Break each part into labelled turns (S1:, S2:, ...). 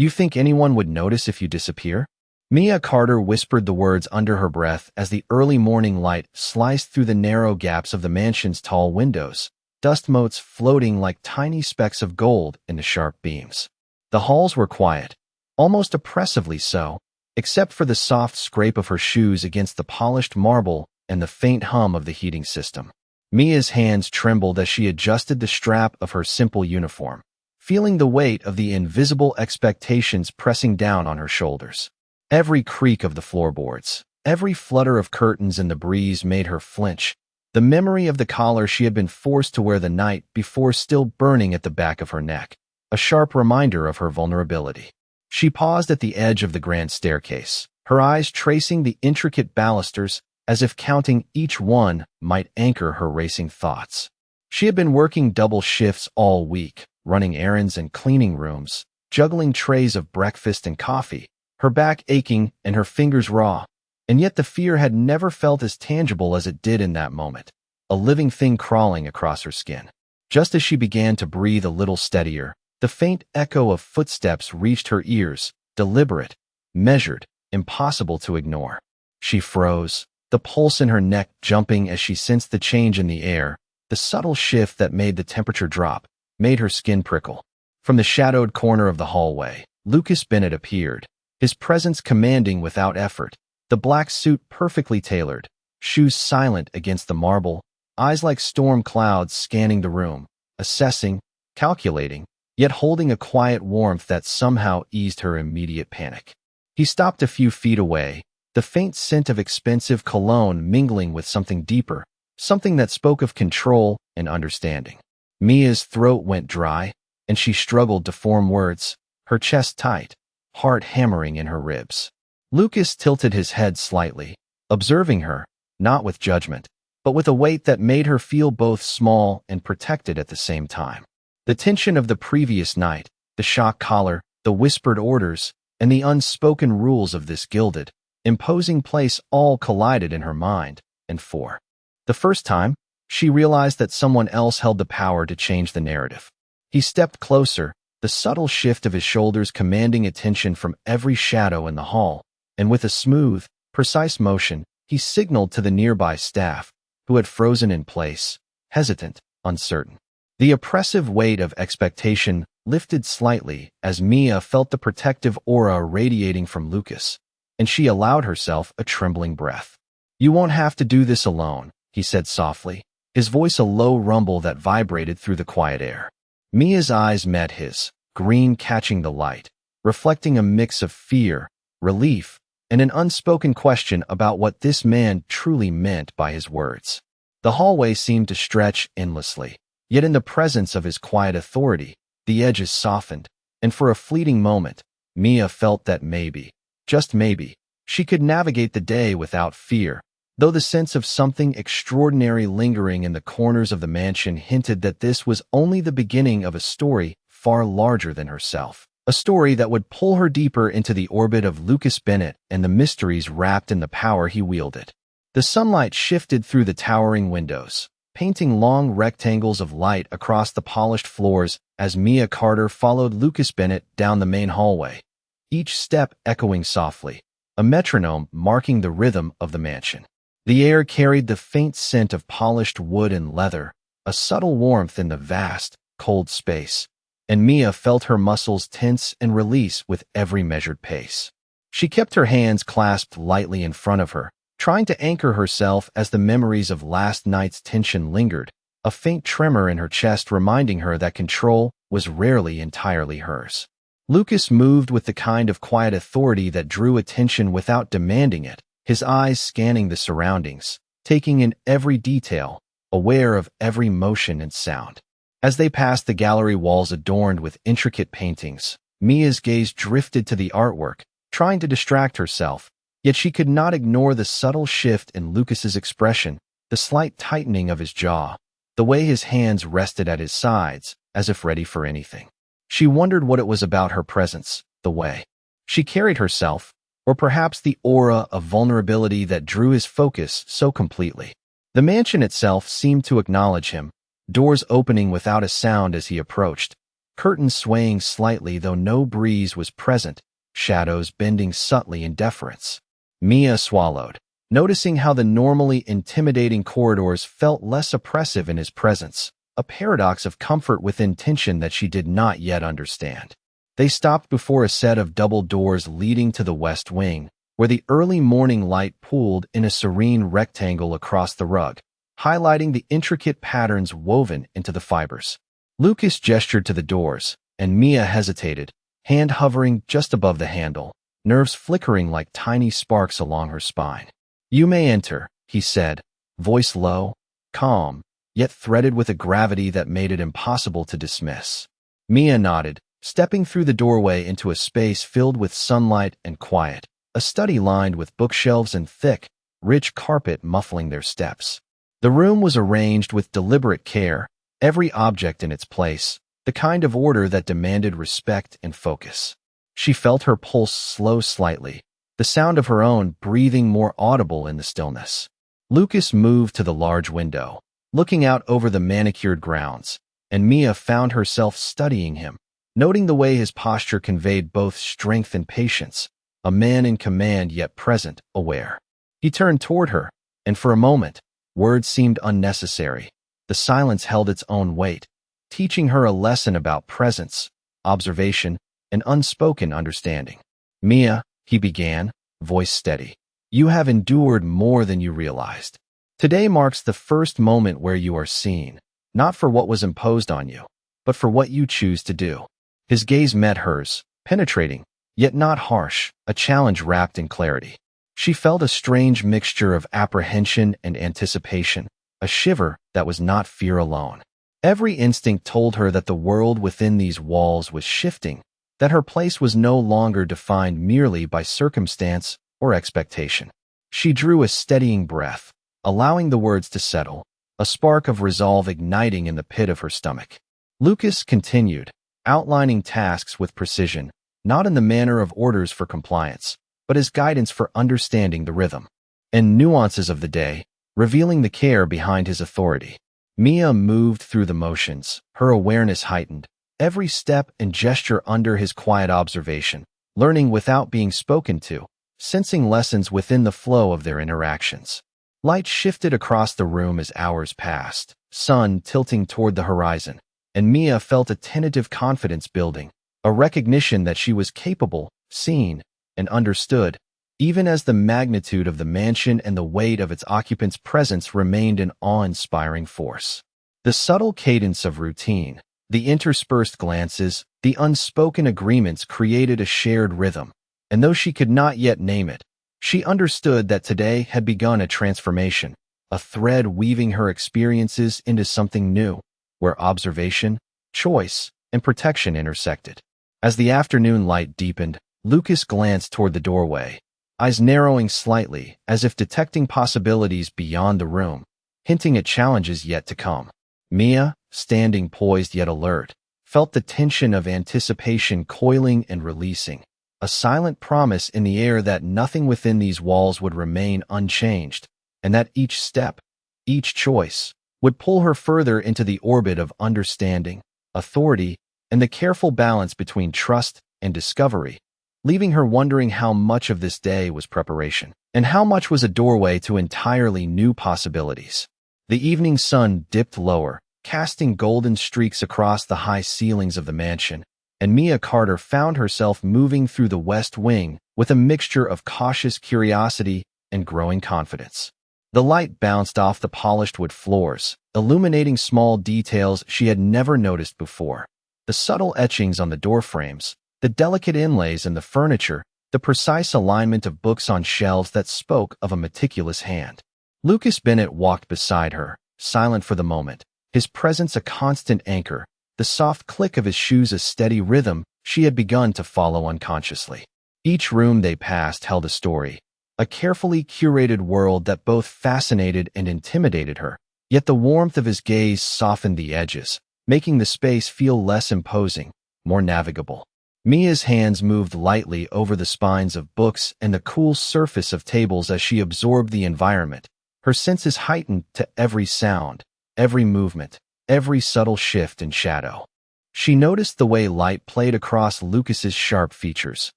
S1: You think anyone would notice if you disappear? Mia Carter whispered the words under her breath as the early morning light sliced through the narrow gaps of the mansion's tall windows, dust motes floating like tiny specks of gold in the sharp beams. The halls were quiet, almost oppressively so, except for the soft scrape of her shoes against the polished marble and the faint hum of the heating system. Mia's hands trembled as she adjusted the strap of her simple uniform, feeling the weight of the invisible expectations pressing down on her shoulders. Every creak of the floorboards, every flutter of curtains in the breeze made her flinch, the memory of the collar she had been forced to wear the night before still burning at the back of her neck, a sharp reminder of her vulnerability. She paused at the edge of the grand staircase, her eyes tracing the intricate balusters as if counting each one might anchor her racing thoughts. She had been working double shifts all week, running errands and cleaning rooms, juggling trays of breakfast and coffee, her back aching and her fingers raw, and yet the fear had never felt as tangible as it did in that moment, a living thing crawling across her skin. Just as she began to breathe a little steadier, the faint echo of footsteps reached her ears, deliberate, measured, impossible to ignore. She froze, the pulse in her neck jumping as she sensed the change in the air, the subtle shift that made the temperature drop, made her skin prickle. From the shadowed corner of the hallway, Lucas Bennett appeared, his presence commanding without effort, the black suit perfectly tailored, shoes silent against the marble, eyes like storm clouds scanning the room, assessing, calculating, yet holding a quiet warmth that somehow eased her immediate panic. He stopped a few feet away, the faint scent of expensive cologne mingling with something deeper, something that spoke of control and understanding. Mia's throat went dry, and she struggled to form words, her chest tight, heart hammering in her ribs. Lucas tilted his head slightly, observing her, not with judgment, but with a weight that made her feel both small and protected at the same time. The tension of the previous night, the shock collar, the whispered orders, and the unspoken rules of this gilded, imposing place all collided in her mind, and for the first time, she realized that someone else held the power to change the narrative. He stepped closer, the subtle shift of his shoulders commanding attention from every shadow in the hall, and with a smooth, precise motion, he signaled to the nearby staff, who had frozen in place, hesitant, uncertain. The oppressive weight of expectation lifted slightly as Mia felt the protective aura radiating from Lucas, and she allowed herself a trembling breath. "You won't have to do this alone," he said softly, his voice a low rumble that vibrated through the quiet air. Mia's eyes met his, green catching the light, reflecting a mix of fear, relief, and an unspoken question about what this man truly meant by his words. The hallway seemed to stretch endlessly, yet in the presence of his quiet authority, the edges softened, and for a fleeting moment, Mia felt that maybe, just maybe, she could navigate the day without fear, though the sense of something extraordinary lingering in the corners of the mansion hinted that this was only the beginning of a story far larger than herself. A story that would pull her deeper into the orbit of Lucas Bennett and the mysteries wrapped in the power he wielded. The sunlight shifted through the towering windows, painting long rectangles of light across the polished floors as Mia Carter followed Lucas Bennett down the main hallway, each step echoing softly, a metronome marking the rhythm of the mansion. The air carried the faint scent of polished wood and leather, a subtle warmth in the vast, cold space, and Mia felt her muscles tense and release with every measured pace. She kept her hands clasped lightly in front of her, trying to anchor herself as the memories of last night's tension lingered, a faint tremor in her chest reminding her that control was rarely entirely hers. Lucas moved with the kind of quiet authority that drew attention without demanding it, his eyes scanning the surroundings, taking in every detail, aware of every motion and sound. As they passed the gallery walls adorned with intricate paintings, Mia's gaze drifted to the artwork, trying to distract herself, yet she could not ignore the subtle shift in Lucas's expression, the slight tightening of his jaw, the way his hands rested at his sides, as if ready for anything. She wondered what it was about her presence, the way she carried herself, or perhaps the aura of vulnerability that drew his focus so completely. The mansion itself seemed to acknowledge him, doors opening without a sound as he approached, curtains swaying slightly though no breeze was present, shadows bending subtly in deference. Mia swallowed, noticing how the normally intimidating corridors felt less oppressive in his presence, a paradox of comfort within tension that she did not yet understand. They stopped before a set of double doors leading to the west wing, where the early morning light pooled in a serene rectangle across the rug, highlighting the intricate patterns woven into the fibers. Lucas gestured to the doors, and Mia hesitated, hand hovering just above the handle, nerves flickering like tiny sparks along her spine. "You may enter," he said, voice low, calm, yet threaded with a gravity that made it impossible to dismiss. Mia nodded, stepping through the doorway into a space filled with sunlight and quiet, a study lined with bookshelves and thick, rich carpet muffling their steps. The room was arranged with deliberate care, every object in its place, the kind of order that demanded respect and focus. She felt her pulse slow slightly, the sound of her own breathing more audible in the stillness. Lucas moved to the large window, looking out over the manicured grounds, and Mia found herself studying him, noting the way his posture conveyed both strength and patience, a man in command yet present, aware. He turned toward her, and for a moment, words seemed unnecessary. The silence held its own weight, teaching her a lesson about presence, observation, and unspoken understanding. "Mia," he began, voice steady, "you have endured more than you realized. Today marks the first moment where you are seen, not for what was imposed on you, but for what you choose to do." His gaze met hers, penetrating, yet not harsh, a challenge wrapped in clarity. She felt a strange mixture of apprehension and anticipation, a shiver that was not fear alone. Every instinct told her that the world within these walls was shifting, that her place was no longer defined merely by circumstance or expectation. She drew a steadying breath, allowing the words to settle, a spark of resolve igniting in the pit of her stomach. Lucas continued, outlining tasks with precision, not in the manner of orders for compliance, but as guidance for understanding the rhythm and nuances of the day, revealing the care behind his authority. Mia moved through the motions, her awareness heightened, every step and gesture under his quiet observation, learning without being spoken to, sensing lessons within the flow of their interactions. Light shifted across the room as hours passed, sun tilting toward the horizon, and Mia felt a tentative confidence building, a recognition that she was capable, seen, and understood, even as the magnitude of the mansion and the weight of its occupants' presence remained an awe-inspiring force. The subtle cadence of routine, the interspersed glances, the unspoken agreements created a shared rhythm, and though she could not yet name it, she understood that today had begun a transformation, a thread weaving her experiences into something new, where observation, choice, and protection intersected. As the afternoon light deepened, Lucas glanced toward the doorway, eyes narrowing slightly as if detecting possibilities beyond the room, hinting at challenges yet to come. Mia, standing poised yet alert, felt the tension of anticipation coiling and releasing, a silent promise in the air that nothing within these walls would remain unchanged, and that each step, each choice, would pull her further into the orbit of understanding, authority, and the careful balance between trust and discovery, leaving her wondering how much of this day was preparation, and how much was a doorway to entirely new possibilities. The evening sun dipped lower, casting golden streaks across the high ceilings of the mansion, and Mia Carter found herself moving through the west wing with a mixture of cautious curiosity and growing confidence. The light bounced off the polished wood floors, illuminating small details she had never noticed before. The subtle etchings on the doorframes, the delicate inlays in the furniture, the precise alignment of books on shelves that spoke of a meticulous hand. Lucas Bennett walked beside her, silent for the moment, his presence a constant anchor, the soft click of his shoes a steady rhythm she had begun to follow unconsciously. Each room they passed held a story, a carefully curated world that both fascinated and intimidated her, yet the warmth of his gaze softened the edges, making the space feel less imposing, more navigable. Mia's hands moved lightly over the spines of books and the cool surface of tables as she absorbed the environment, her senses heightened to every sound, every movement, every subtle shift in shadow. She noticed the way light played across Lucas's sharp features,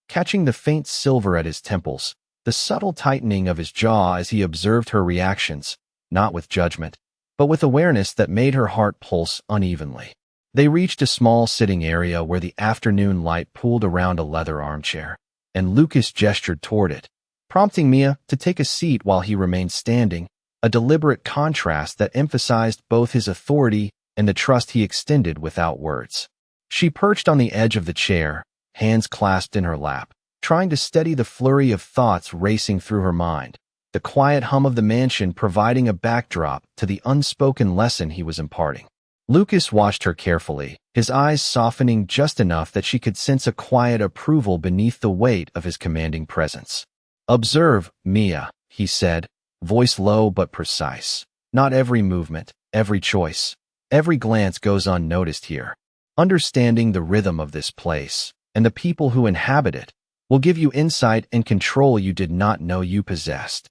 S1: catching the faint silver at his temples, the subtle tightening of his jaw as he observed her reactions, not with judgment, but with awareness that made her heart pulse unevenly. They reached a small sitting area where the afternoon light pooled around a leather armchair, and Lucas gestured toward it, prompting Mia to take a seat while he remained standing, a deliberate contrast that emphasized both his authority and the trust he extended without words. She perched on the edge of the chair, hands clasped in her lap, trying to steady the flurry of thoughts racing through her mind, the quiet hum of the mansion providing a backdrop to the unspoken lesson he was imparting. Lucas watched her carefully, his eyes softening just enough that she could sense a quiet approval beneath the weight of his commanding presence. "Observe, Mia," he said, voice low but precise. "Not every movement, every choice, every glance goes unnoticed here. Understanding the rhythm of this place, and the people who inhabit it, will give you insight and control you did not know you possessed."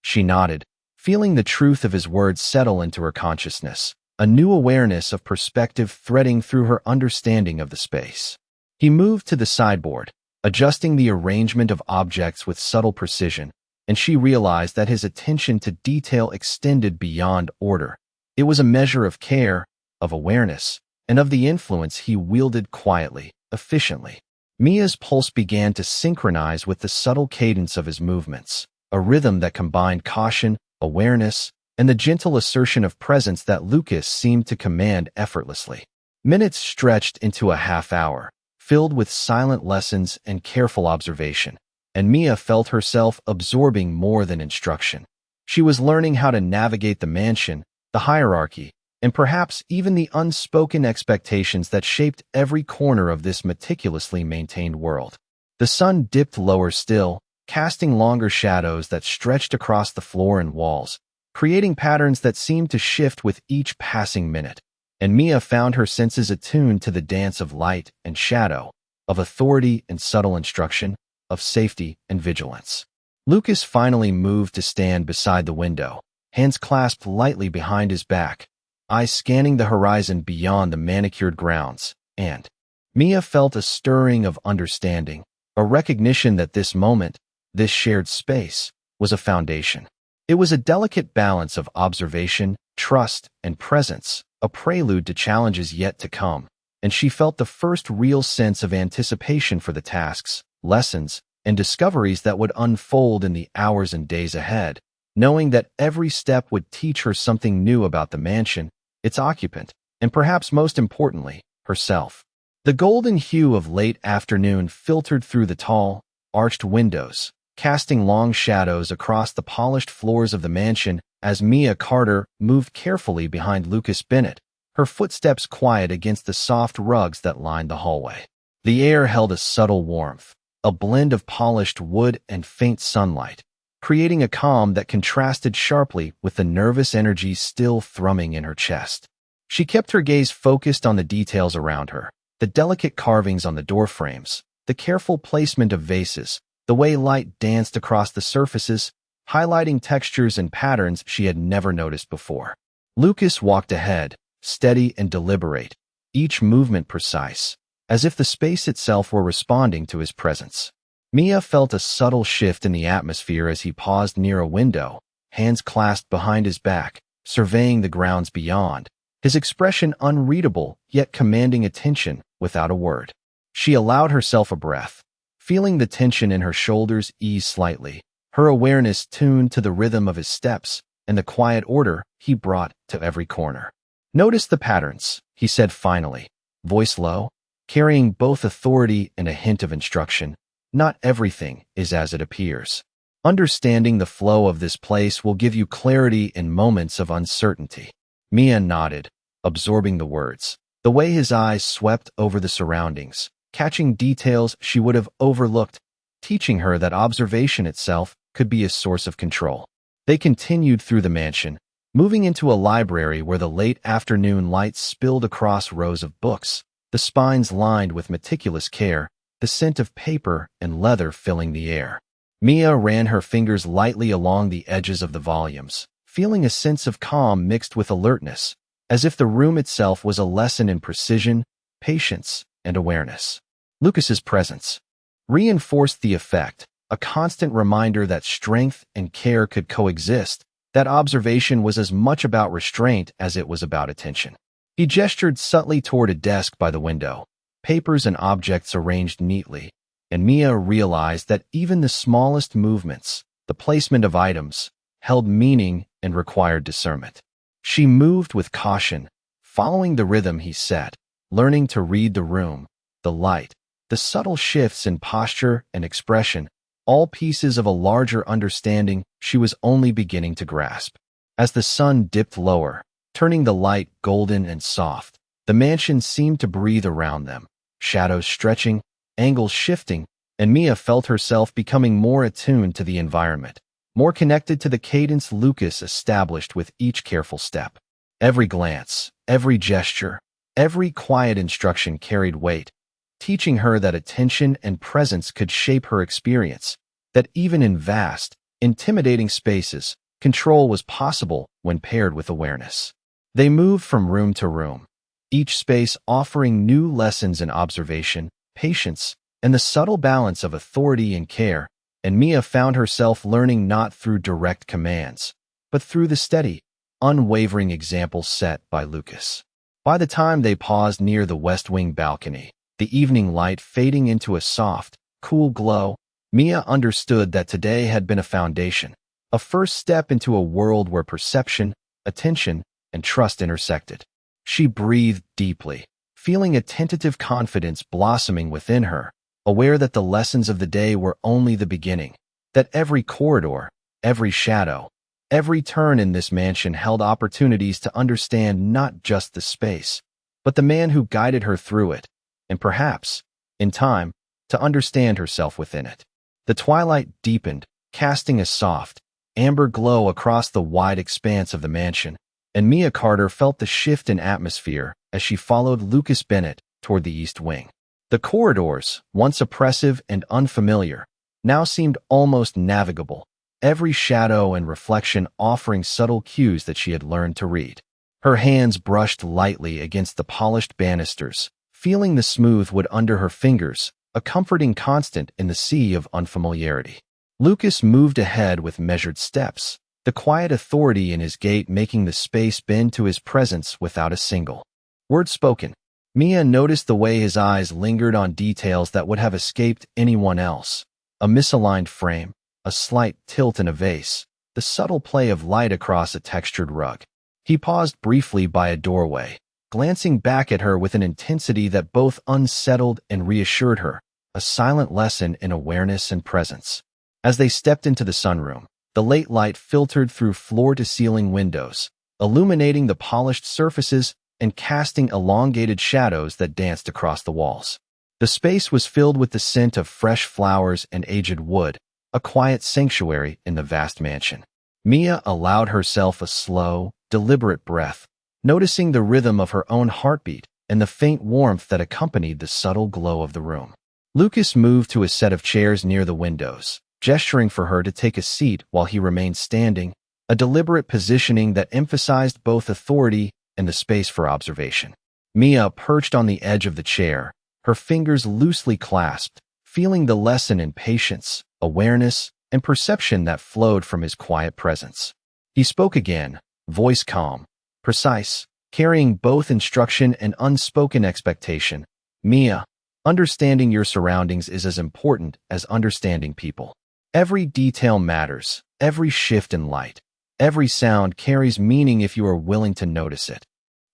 S1: She nodded, feeling the truth of his words settle into her consciousness, a new awareness of perspective threading through her understanding of the space. He moved to the sideboard, adjusting the arrangement of objects with subtle precision, and she realized that his attention to detail extended beyond order. It was a measure of care, of awareness, and of the influence he wielded quietly, efficiently. Mia's pulse began to synchronize with the subtle cadence of his movements, a rhythm that combined caution, awareness, and the gentle assertion of presence that Lucas seemed to command effortlessly. Minutes stretched into a half-hour, filled with silent lessons and careful observation, and Mia felt herself absorbing more than instruction. She was learning how to navigate the mansion, the hierarchy, and perhaps even the unspoken expectations that shaped every corner of this meticulously maintained world. The sun dipped lower still, casting longer shadows that stretched across the floor and walls, creating patterns that seemed to shift with each passing minute, and Mia found her senses attuned to the dance of light and shadow, of authority and subtle instruction, of safety and vigilance. Lucas finally moved to stand beside the window, hands clasped lightly behind his back, eyes scanning the horizon beyond the manicured grounds, and Mia felt a stirring of understanding, a recognition that this moment, this shared space, was a foundation. It was a delicate balance of observation, trust, and presence, a prelude to challenges yet to come, and she felt the first real sense of anticipation for the tasks, lessons, and discoveries that would unfold in the hours and days ahead, knowing that every step would teach her something new about the mansion, its occupant, and perhaps most importantly, herself. The golden hue of late afternoon filtered through the tall, arched windows, casting long shadows across the polished floors of the mansion as Mia Carter moved carefully behind Lucas Bennett, her footsteps quiet against the soft rugs that lined the hallway. The air held a subtle warmth, a blend of polished wood and faint sunlight, creating a calm that contrasted sharply with the nervous energy still thrumming in her chest. She kept her gaze focused on the details around her, the delicate carvings on the doorframes, the careful placement of vases, the way light danced across the surfaces, highlighting textures and patterns she had never noticed before. Lucas walked ahead, steady and deliberate, each movement precise, as if the space itself were responding to his presence. Mia felt a subtle shift in the atmosphere as he paused near a window, hands clasped behind his back, surveying the grounds beyond, his expression unreadable yet commanding attention without a word. She allowed herself a breath, feeling the tension in her shoulders ease slightly, her awareness tuned to the rhythm of his steps and the quiet order he brought to every corner. "Notice the patterns," he said finally, voice low, carrying both authority and a hint of instruction. "Not everything is as it appears. Understanding the flow of this place will give you clarity in moments of uncertainty." Mia nodded, absorbing the words, the way his eyes swept over the surroundings, catching details she would have overlooked, teaching her that observation itself could be a source of control. They continued through the mansion, moving into a library where the late afternoon light spilled across rows of books, the spines lined with meticulous care, the scent of paper and leather filling the air. Mia ran her fingers lightly along the edges of the volumes, feeling a sense of calm mixed with alertness, as if the room itself was a lesson in precision, patience, and awareness. Lucas's presence reinforced the effect, a constant reminder that strength and care could coexist, that observation was as much about restraint as it was about attention. He gestured subtly toward a desk by the window, papers and objects arranged neatly, and Mia realized that even the smallest movements, the placement of items, held meaning and required discernment. She moved with caution, following the rhythm he set, learning to read the room, the light, the subtle shifts in posture and expression, all pieces of a larger understanding she was only beginning to grasp. As the sun dipped lower, turning the light golden and soft, the mansion seemed to breathe around them, shadows stretching, angles shifting, and Mia felt herself becoming more attuned to the environment, more connected to the cadence Lucas established with each careful step. Every glance, every gesture, every quiet instruction carried weight, teaching her that attention and presence could shape her experience, that even in vast, intimidating spaces, control was possible when paired with awareness. They moved from room to room, each space offering new lessons in observation, patience, and the subtle balance of authority and care, and Mia found herself learning not through direct commands, but through the steady, unwavering examples set by Lucas. By the time they paused near the West Wing balcony, the evening light fading into a soft, cool glow, Mia understood that today had been a foundation, a first step into a world where perception, attention, and trust intersected. She breathed deeply, feeling a tentative confidence blossoming within her, aware that the lessons of the day were only the beginning, that every corridor, every shadow, every turn in this mansion held opportunities to understand not just the space, but the man who guided her through it, and perhaps, in time, to understand herself within it. The twilight deepened, casting a soft, amber glow across the wide expanse of the mansion, and Mia Carter felt the shift in atmosphere as she followed Lucas Bennett toward the East Wing. The corridors, once oppressive and unfamiliar, now seemed almost navigable, every shadow and reflection offering subtle cues that she had learned to read. Her hands brushed lightly against the polished banisters, feeling the smooth wood under her fingers, a comforting constant in the sea of unfamiliarity. Lucas moved ahead with measured steps, the quiet authority in his gait making the space bend to his presence without a single word spoken. Mia noticed the way his eyes lingered on details that would have escaped anyone else. A misaligned frame, a slight tilt in a vase, the subtle play of light across a textured rug. He paused briefly by a doorway, glancing back at her with an intensity that both unsettled and reassured her, a silent lesson in awareness and presence. As they stepped into the sunroom, the late light filtered through floor-to-ceiling windows, illuminating the polished surfaces and casting elongated shadows that danced across the walls. The space was filled with the scent of fresh flowers and aged wood, a quiet sanctuary in the vast mansion. Mia allowed herself a slow, deliberate breath, noticing the rhythm of her own heartbeat and the faint warmth that accompanied the subtle glow of the room. Lucas moved to a set of chairs near the windows, gesturing for her to take a seat while he remained standing, a deliberate positioning that emphasized both authority and the space for observation. Mia perched on the edge of the chair, her fingers loosely clasped, feeling the lesson in patience, awareness, and perception that flowed from his quiet presence. He spoke again, voice calm, precise, carrying both instruction and unspoken expectation. Mia, understanding your surroundings is as important as understanding people. Every detail matters, every shift in light, every sound carries meaning if you are willing to notice it.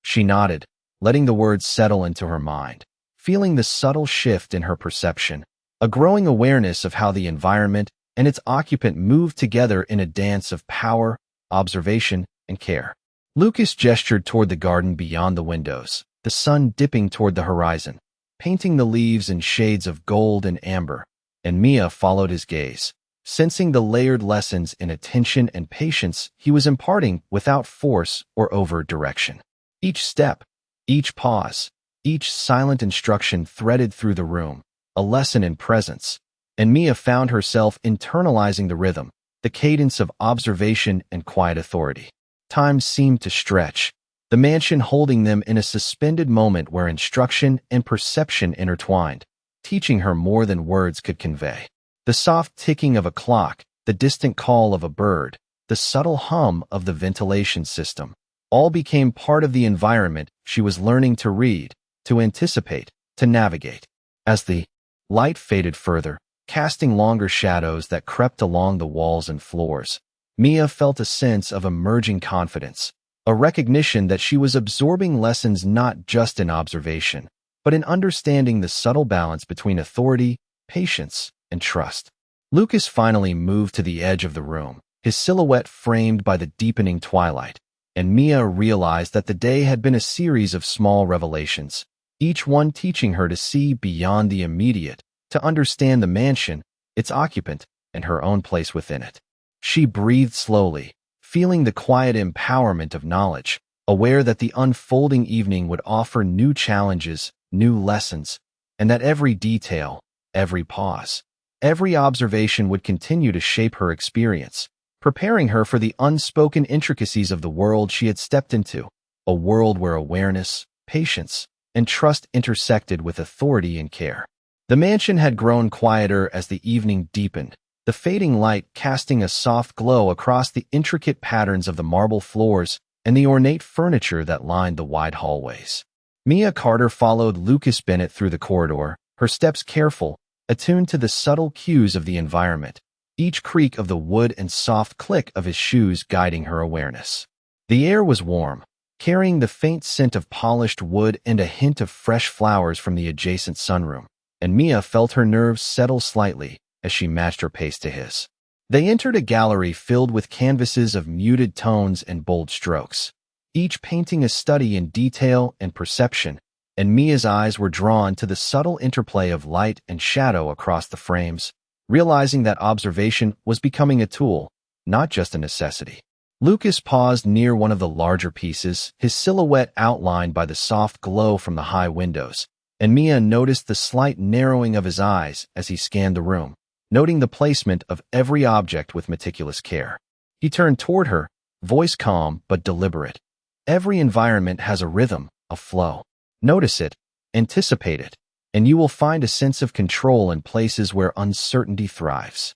S1: She nodded, letting the words settle into her mind, feeling the subtle shift in her perception, a growing awareness of how the environment and its occupant moved together in a dance of power, observation, and care. Lucas gestured toward the garden beyond the windows, the sun dipping toward the horizon, painting the leaves in shades of gold and amber, and Mia followed his gaze, sensing the layered lessons in attention and patience he was imparting without force or overt direction. Each step, each pause, each silent instruction threaded through the room, a lesson in presence, and Mia found herself internalizing the rhythm, the cadence of observation and quiet authority. Time seemed to stretch, the mansion holding them in a suspended moment where instruction and perception intertwined, teaching her more than words could convey. The soft ticking of a clock, the distant call of a bird, the subtle hum of the ventilation system, all became part of the environment she was learning to read, to anticipate, to navigate. As the light faded further, casting longer shadows that crept along the walls and floors, Mia felt a sense of emerging confidence, a recognition that she was absorbing lessons not just in observation, but in understanding the subtle balance between authority, patience, and trust. Lucas finally moved to the edge of the room, his silhouette framed by the deepening twilight, and Mia realized that the day had been a series of small revelations, each one teaching her to see beyond the immediate, to understand the mansion, its occupant, and her own place within it. She breathed slowly, feeling the quiet empowerment of knowledge, aware that the unfolding evening would offer new challenges, new lessons, and that every detail, every pause, every observation would continue to shape her experience, preparing her for the unspoken intricacies of the world she had stepped into, a world where awareness, patience, and trust intersected with authority and care. The mansion had grown quieter as the evening deepened, the fading light casting a soft glow across the intricate patterns of the marble floors and the ornate furniture that lined the wide hallways. Mia Carter followed Lucas Bennett through the corridor, her steps careful, attuned to the subtle cues of the environment, each creak of the wood and soft click of his shoes guiding her awareness. The air was warm, carrying the faint scent of polished wood and a hint of fresh flowers from the adjacent sunroom, and Mia felt her nerves settle slightly as she matched her pace to his. They entered a gallery filled with canvases of muted tones and bold strokes, each painting a study in detail and perception, and Mia's eyes were drawn to the subtle interplay of light and shadow across the frames, realizing that observation was becoming a tool, not just a necessity. Lucas paused near one of the larger pieces, his silhouette outlined by the soft glow from the high windows, and Mia noticed the slight narrowing of his eyes as he scanned the room, noting the placement of every object with meticulous care. He turned toward her, voice calm but deliberate. Every environment has a rhythm, a flow. Notice it, anticipate it, and you will find a sense of control in places where uncertainty thrives.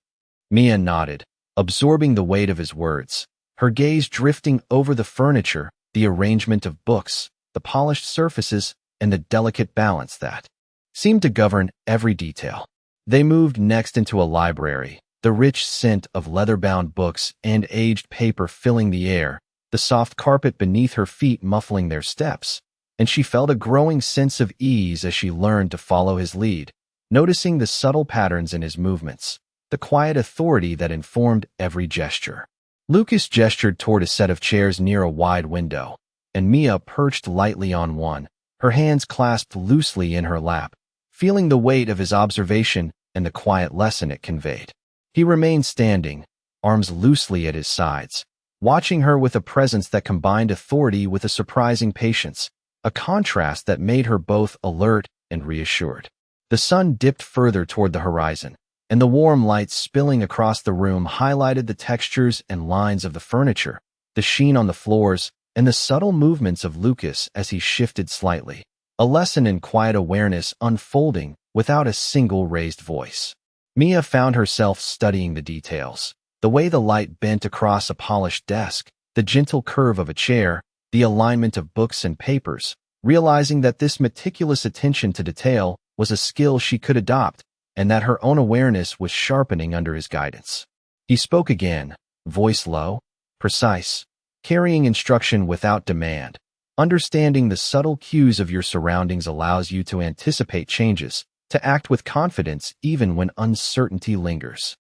S1: Mia nodded, absorbing the weight of his words, her gaze drifting over the furniture, the arrangement of books, the polished surfaces, and the delicate balance that seemed to govern every detail. They moved next into a library, the rich scent of leather-bound books and aged paper filling the air, the soft carpet beneath her feet muffling their steps, and she felt a growing sense of ease as she learned to follow his lead, noticing the subtle patterns in his movements, the quiet authority that informed every gesture. Lucas gestured toward a set of chairs near a wide window, and Mia perched lightly on one, her hands clasped loosely in her lap, feeling the weight of his observation and the quiet lesson it conveyed. He remained standing, arms loosely at his sides, watching her with a presence that combined authority with a surprising patience, a contrast that made her both alert and reassured. The sun dipped further toward the horizon, and the warm light spilling across the room highlighted the textures and lines of the furniture, the sheen on the floors, and the subtle movements of Lucas as he shifted slightly, a lesson in quiet awareness unfolding without a single raised voice. Mia found herself studying the details, the way the light bent across a polished desk, the gentle curve of a chair, the alignment of books and papers, realizing that this meticulous attention to detail was a skill she could adopt and that her own awareness was sharpening under his guidance. He spoke again, voice low, precise, carrying instruction without demand. Understanding the subtle cues of your surroundings allows you to anticipate changes, to act with confidence even when uncertainty lingers.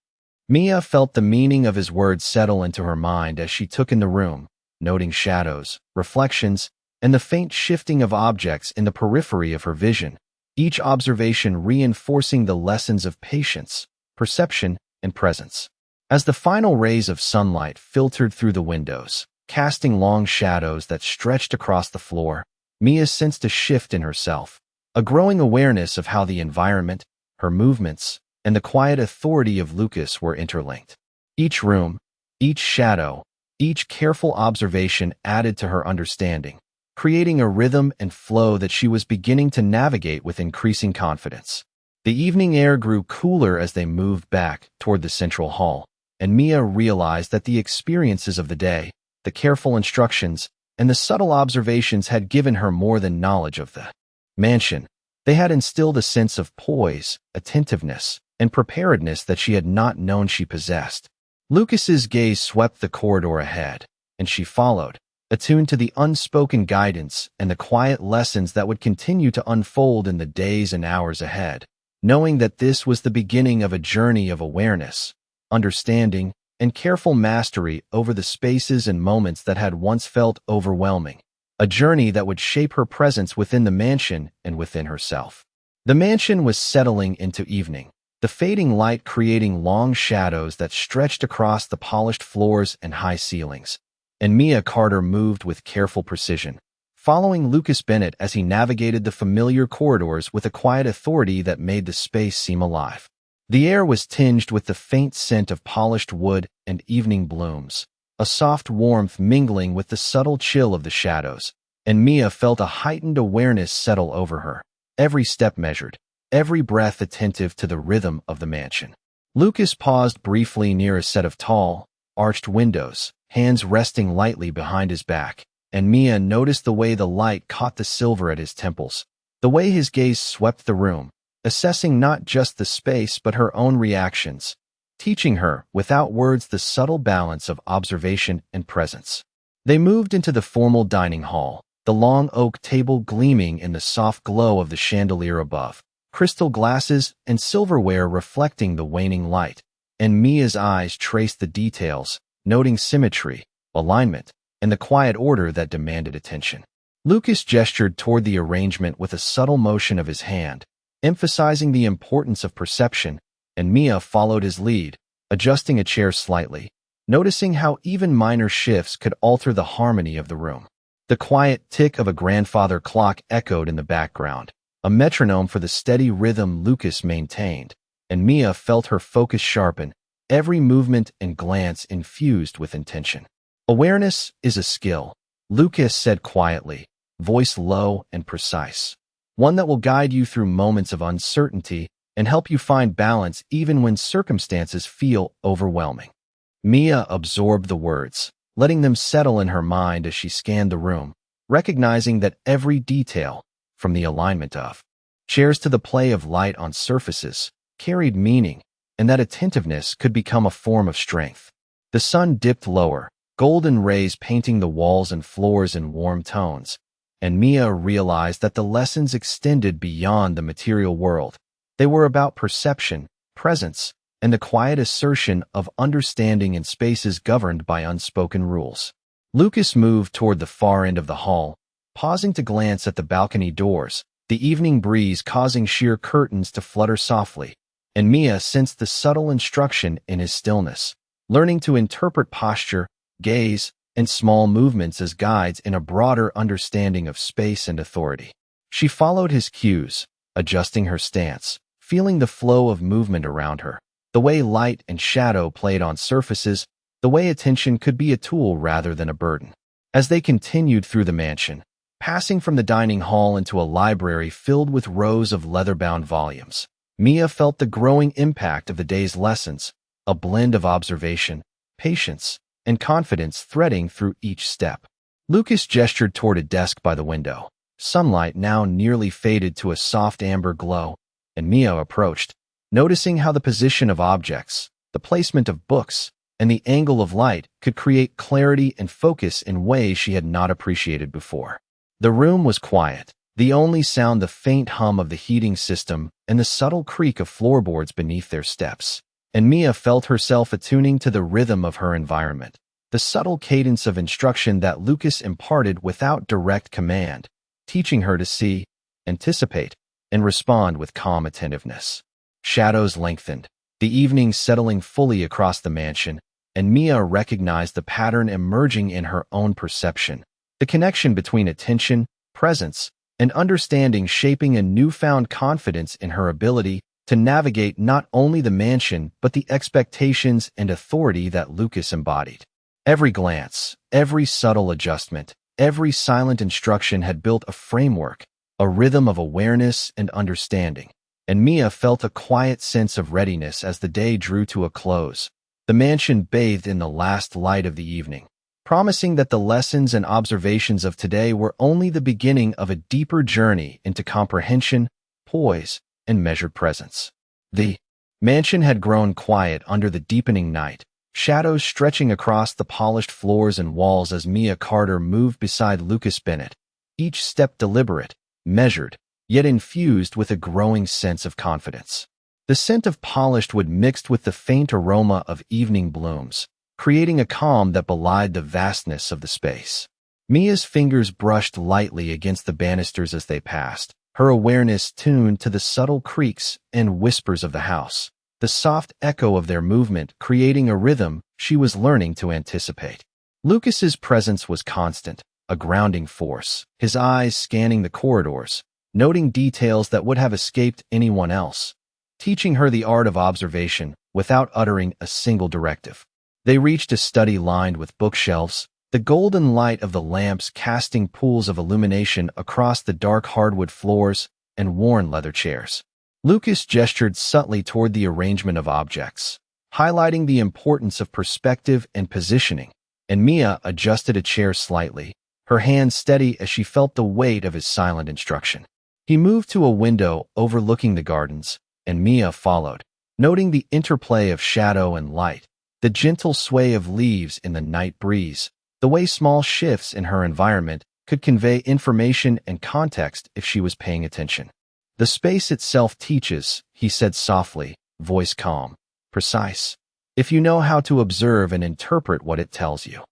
S1: Mia felt the meaning of his words settle into her mind as she took in the room, noting shadows, reflections, and the faint shifting of objects in the periphery of her vision, each observation reinforcing the lessons of patience, perception, and presence. As the final rays of sunlight filtered through the windows, casting long shadows that stretched across the floor, Mia sensed a shift in herself, a growing awareness of how the environment, her movements, and the quiet authority of Lucas were interlinked. Each room, each shadow, each careful observation added to her understanding, creating a rhythm and flow that she was beginning to navigate with increasing confidence. The evening air grew cooler as they moved back toward the central hall, and Mia realized that the experiences of the day, the careful instructions, and the subtle observations had given her more than knowledge of the mansion. They had instilled a sense of poise, attentiveness, and preparedness that she had not known she possessed. Lucas's gaze swept the corridor ahead, and she followed, attuned to the unspoken guidance and the quiet lessons that would continue to unfold in the days and hours ahead, knowing that this was the beginning of a journey of awareness, understanding, and careful mastery over the spaces and moments that had once felt overwhelming, a journey that would shape her presence within the mansion and within herself. The mansion was settling into evening, the fading light creating long shadows that stretched across the polished floors and high ceilings, and Mia Carter moved with careful precision, following Lucas Bennett as he navigated the familiar corridors with a quiet authority that made the space seem alive. The air was tinged with the faint scent of polished wood and evening blooms, a soft warmth mingling with the subtle chill of the shadows, and Mia felt a heightened awareness settle over her, every step measured, every breath attentive to the rhythm of the mansion. Lucas paused briefly near a set of tall, arched windows, hands resting lightly behind his back, and Mia noticed the way the light caught the silver at his temples, the way his gaze swept the room, assessing not just the space but her own reactions, teaching her, without words, the subtle balance of observation and presence. They moved into the formal dining hall, the long oak table gleaming in the soft glow of the chandelier above, crystal glasses and silverware reflecting the waning light, and Mia's eyes traced the details, noting symmetry, alignment, and the quiet order that demanded attention. Lucas gestured toward the arrangement with a subtle motion of his hand, emphasizing the importance of perception, and Mia followed his lead, adjusting a chair slightly, noticing how even minor shifts could alter the harmony of the room. The quiet tick of a grandfather clock echoed in the background, a metronome for the steady rhythm Lucas maintained, and Mia felt her focus sharpen, every movement and glance infused with intention. "Awareness is a skill," Lucas said quietly, voice low and precise. "One that will guide you through moments of uncertainty and help you find balance even when circumstances feel overwhelming." Mia absorbed the words, letting them settle in her mind as she scanned the room, recognizing that every detail, from the alignment of chairs to the play of light on surfaces, carried meaning, and that attentiveness could become a form of strength. The sun dipped lower, golden rays painting the walls and floors in warm tones, and Mia realized that the lessons extended beyond the material world. They were about perception, presence, and the quiet assertion of understanding in spaces governed by unspoken rules. Lucas moved toward the far end of the hall, pausing to glance at the balcony doors, the evening breeze causing sheer curtains to flutter softly, and Mia sensed the subtle instruction in his stillness, learning to interpret posture, gaze, and small movements as guides in a broader understanding of space and authority. She followed his cues, adjusting her stance, feeling the flow of movement around her, the way light and shadow played on surfaces, the way attention could be a tool rather than a burden. As they continued through the mansion, passing from the dining hall into a library filled with rows of leather-bound volumes, Mia felt the growing impact of the day's lessons, a blend of observation, patience, and confidence threading through each step. Lucas gestured toward a desk by the window, sunlight now nearly faded to a soft amber glow, and Mia approached, noticing how the position of objects, the placement of books, and the angle of light could create clarity and focus in ways she had not appreciated before. The room was quiet, the only sound the faint hum of the heating system and the subtle creak of floorboards beneath their steps, and Mia felt herself attuning to the rhythm of her environment, the subtle cadence of instruction that Lucas imparted without direct command, teaching her to see, anticipate, and respond with calm attentiveness. Shadows lengthened, the evening settling fully across the mansion, and Mia recognized the pattern emerging in her own perception, the connection between attention, presence, and understanding shaping a newfound confidence in her ability to navigate not only the mansion but the expectations and authority that Lucas embodied. Every glance, every subtle adjustment, Every silent instruction had built a framework, a rhythm of awareness and understanding, and Mia felt a quiet sense of readiness as the day drew to a close. The mansion bathed in the last light of the evening, promising that the lessons and observations of today were only the beginning of a deeper journey into comprehension, poise, and measured presence. The mansion had grown quiet under the deepening night, shadows stretching across the polished floors and walls as Mia Carter moved beside Lucas Bennett, each step deliberate, measured, yet infused with a growing sense of confidence. The scent of polished wood mixed with the faint aroma of evening blooms, creating a calm that belied the vastness of the space. Mia's fingers brushed lightly against the banisters as they passed, her awareness tuned to the subtle creaks and whispers of the house, the soft echo of their movement creating a rhythm she was learning to anticipate. Lucas's presence was constant, a grounding force, his eyes scanning the corridors, noting details that would have escaped anyone else, teaching her the art of observation without uttering a single directive. They reached a study lined with bookshelves, the golden light of the lamps casting pools of illumination across the dark hardwood floors and worn leather chairs. Lucas gestured subtly toward the arrangement of objects, highlighting the importance of perspective and positioning, and Mia adjusted a chair slightly, her hand steady as she felt the weight of his silent instruction. He moved to a window overlooking the gardens, and Mia followed, noting the interplay of shadow and light, the gentle sway of leaves in the night breeze, the way small shifts in her environment could convey information and context if she was paying attention. The space itself teaches, he said softly, voice calm, precise, if you know how to observe and interpret what it tells you.